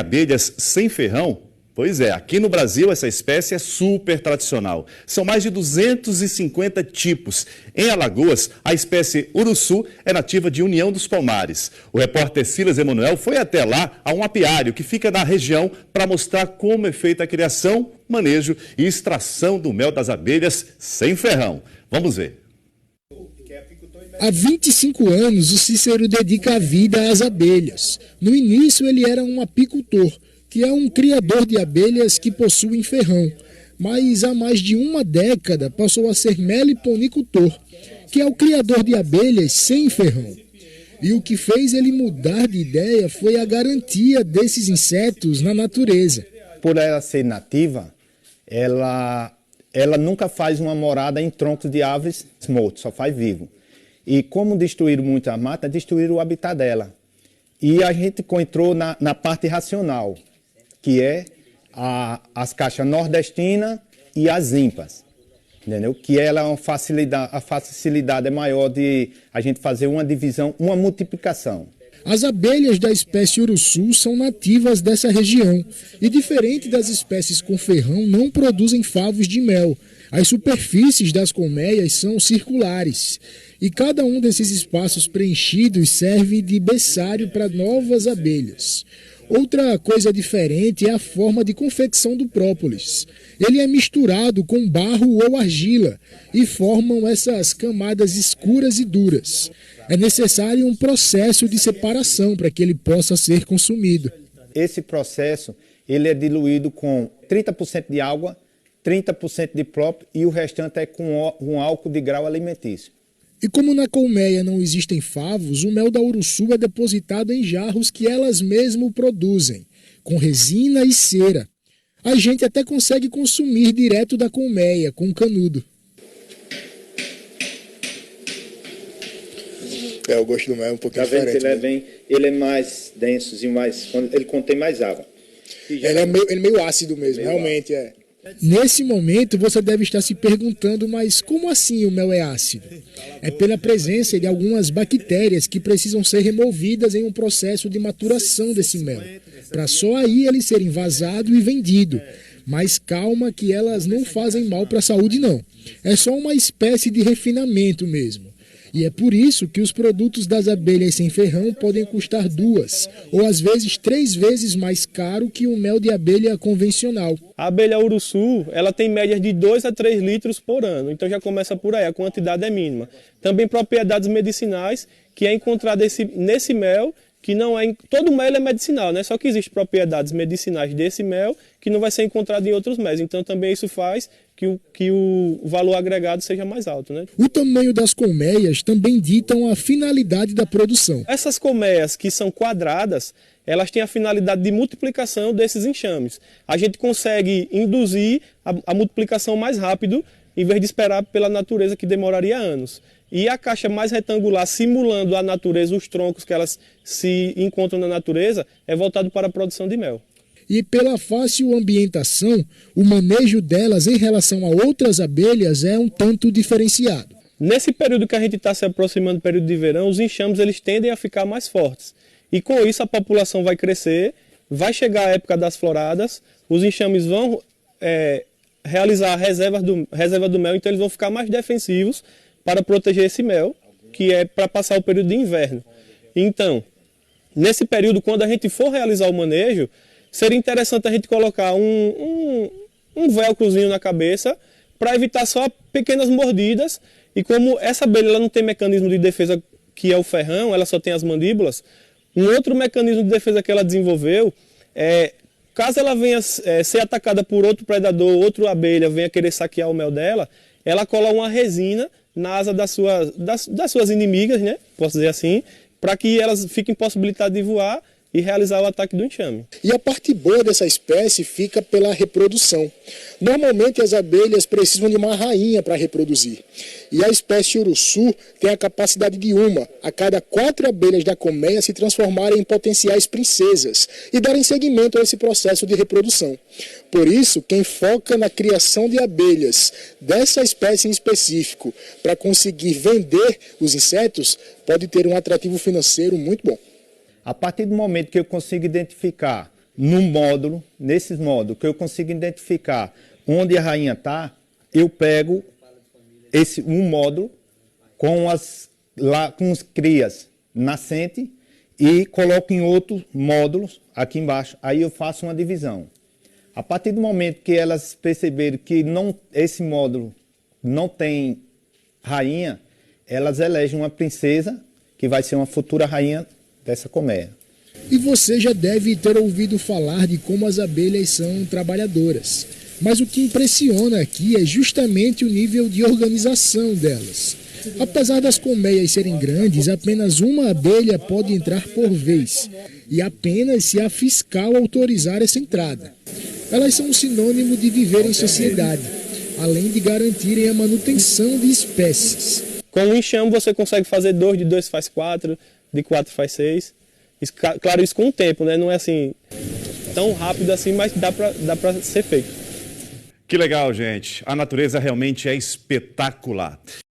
Abelhas sem ferrão? Pois é, aqui no Brasil essa espécie é super tradicional. São mais de 250 tipos. Em Alagoas, a espécie uruçu é nativa de União dos Palmares. O repórter Silas Emanuel foi até lá a um apiário que fica na região para mostrar como é feita a criação, manejo e extração do mel das abelhas sem ferrão. Vamos ver. Há 25 anos, o Cícero dedica a vida às abelhas. No início, ele era um apicultor, que é um criador de abelhas que possuem ferrão. Mas há mais de uma década passou a ser meliponicultor, que é o criador de abelhas sem ferrão. E o que fez ele mudar de ideia foi a garantia desses insetos na natureza. Por ela ser nativa, ela nunca faz uma morada em troncos de árvores mortos, só faz vivo. E como destruíram muito a mata, destruíram o habitat dela. E a gente entrou na parte racional, que é as caixas nordestinas e as ímpares, entendeu? Que ela é a facilidade é maior de a gente fazer uma divisão, uma multiplicação. As abelhas da espécie uruçu são nativas dessa região e, diferente das espécies com ferrão, não produzem favos de mel. As superfícies das colmeias são circulares e cada um desses espaços preenchidos serve de berçário para novas abelhas. Outra coisa diferente é a forma de confecção do própolis. Ele é misturado com barro ou argila e formam essas camadas escuras e duras. É necessário um processo de separação para que ele possa ser consumido. Esse processo ele é diluído com 30% de água, 30% de própolis e o restante é com um álcool de grau alimentício. E como na colmeia não existem favos, o mel da uruçu é depositado em jarros que elas mesmas produzem, com resina e cera. A gente até consegue consumir direto da colmeia, com canudo. O gosto do mel é um pouquinho diferente. Ele é mais denso e ele contém mais água. Ele é meio ácido mesmo, realmente é. Nesse momento, você deve estar se perguntando, mas como assim o mel é ácido? É pela presença de algumas bactérias que precisam ser removidas em um processo de maturação desse mel, para só aí ele ser envasado e vendido. Mas calma que elas não fazem mal para a saúde não. É só uma espécie de refinamento mesmo. E é por isso que os produtos das abelhas sem ferrão podem custar 2 ou às vezes 3 vezes mais caro que o mel de abelha convencional. A abelha uruçu, ela tem médias de 2 a 3 litros por ano, então já começa por aí, a quantidade é mínima. Também propriedades medicinais, que é encontrada nesse mel, que não é... Todo mel é medicinal, né? Só que existem propriedades medicinais desse mel que não vai ser encontrado em outros mel. Então também isso faz que o valor agregado seja mais alto, né? O tamanho das colmeias também ditam a finalidade da produção. Essas colmeias que são quadradas, elas têm a finalidade de multiplicação desses enxames. A gente consegue induzir a multiplicação mais rápido, em vez de esperar pela natureza que demoraria anos. E a caixa mais retangular, simulando a natureza, os troncos que elas se encontram na natureza, é voltado para a produção de mel. E pela fácil ambientação, o manejo delas em relação a outras abelhas é um tanto diferenciado. Nesse período que a gente está se aproximando do período de verão, os enxames eles tendem a ficar mais fortes. E com isso a população vai crescer, vai chegar a época das floradas, os enxames vão realizar a reserva do mel, então eles vão ficar mais defensivos para proteger esse mel, que é para passar o período de inverno. Então, nesse período, quando a gente for realizar o manejo, seria interessante a gente colocar um velcrozinho na cabeça para evitar só pequenas mordidas. E como essa abelha ela não tem mecanismo de defesa que é o ferrão, ela só tem as mandíbulas, um outro mecanismo de defesa que ela desenvolveu é, caso ela venha ser atacada por outro predador, outra abelha venha querer saquear o mel dela, ela cola uma resina na asa das suas inimigas, né? Posso dizer assim, para que elas fiquem impossibilitadas de voar e realizar o ataque do enxame. E a parte boa dessa espécie fica pela reprodução. Normalmente as abelhas precisam de uma rainha para reproduzir. E a espécie uruçu tem a capacidade de uma a cada 4 abelhas da colmeia se transformarem em potenciais princesas e darem seguimento a esse processo de reprodução. Por isso, quem foca na criação de abelhas dessa espécie em específico para conseguir vender os insetos pode ter um atrativo financeiro muito bom. A partir do momento que eu consigo identificar num módulo, nesses módulos, que eu consigo identificar onde a rainha está, eu pego um módulo com as crias nascentes e coloco em outros módulos aqui embaixo. Aí eu faço uma divisão. A partir do momento que elas perceberem que esse módulo não tem rainha, elas elegem uma princesa que vai ser uma futura rainha dessa colmeia. E você já deve ter ouvido falar de como as abelhas são trabalhadoras. Mas o que impressiona aqui é justamente o nível de organização delas. Apesar das colmeias serem grandes, apenas uma abelha pode entrar por vez, e apenas se a fiscal autorizar essa entrada. Elas são um sinônimo de viver em sociedade, além de garantirem a manutenção de espécies. Com o enxame você consegue fazer 2, de 2 faz 4, de 4 faz 6. Isso, claro, isso com o tempo, né? Não é assim tão rápido assim, mas dá pra ser feito. Que legal, gente. A natureza realmente é espetacular.